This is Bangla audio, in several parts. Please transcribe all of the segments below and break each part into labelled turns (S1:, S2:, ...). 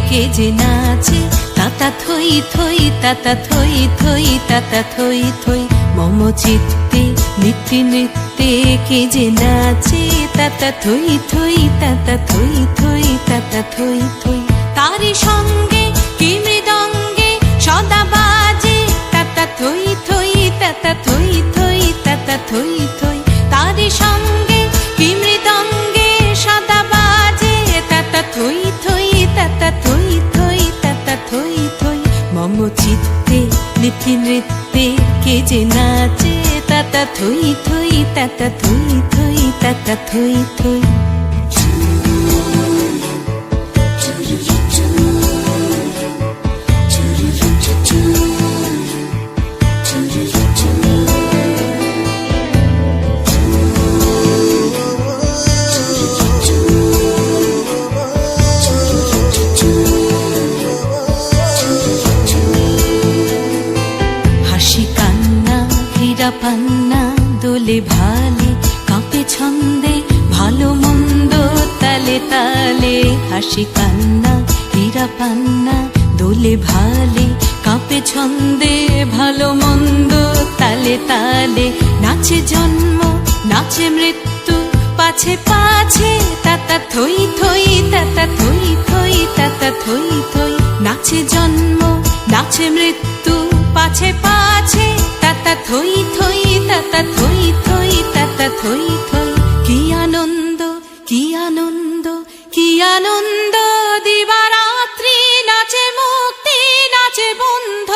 S1: কে যে নাচে তাতা থই থই তাতা থই থই তাতা থই থই মম চিত্তে নিত্যে নৃত্যে কে যে নাচে তাতা থই থই তাতা থই থই তাতা থই থই তারি সঙ্গে কি মৃদঙ্গে সদা বাজে তাতা থই থই তাতা থই থই তাতা থই থই তারি সঙ্গে কি মৃদঙ্গে সদা বাজে তাতা থই থই তাতা থই থই তাতা থই থই মম চিত্তে নিত্যে নৃত্যে কে যে নাচে তাতা থই থই তাতা থই থই তাতা থই থই পান্না দোলে ভালে কাঁপে ছন্দে ভালো মন্দ তালে তালে হাসি কান্না হীরা পান্না দোলে ভালে কাঁপে ছন্দে ভালো মন্দ তালে তালে নাচে জন্ম নাচে মৃত্যু পাছে পাছে তাতা থই থই তাতা থই থই তাতা থই থই নাচে জন্ম নাচে মৃত্যু পাছে পাছে তাতা থই থই তাতা থই থই তাতা থই থই কি আনন্দ কি আনন্দ কি আনন্দ দিবারাত্রি নাচে মুক্তি নাচে বন্ধ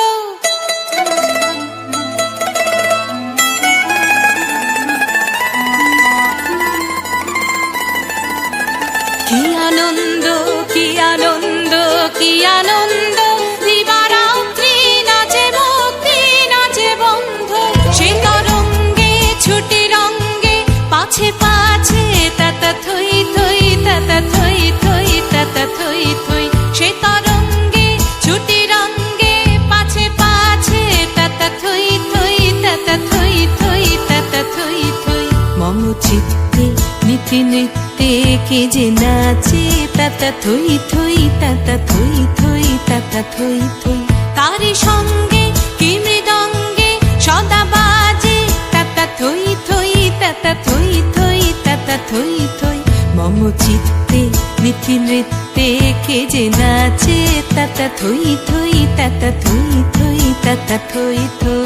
S1: কি আনন্দ কি আনন্দ কি আনন্দ দিবারাত্রি নাচে মুক্তি নাচে বন্ধ সে তরঙ্গে ছুটি রঙ্গে পাছে পাছে তাতা থই থই তাতা থই থই তাতা থই থই সে তরঙ্গে ছুটি রঙ্গে পাছে পাছে তাতা থই থই তাতা থই থই তাতা থই থই মম চিত্তে নিত্যে নৃত্যে কে যে নাচে তাতা থই থই তাতা থই থই তাতা থই থই তারি সঙ্গে কি মৃদঙ্গে সদা বাজে তাতা থই থই তাতা থই থই তাতা থই থই মম চিত্তে নিত্যে নৃত্যে কে যে নাচে তাতা থই থই তাতা থই থই তাতা থই থই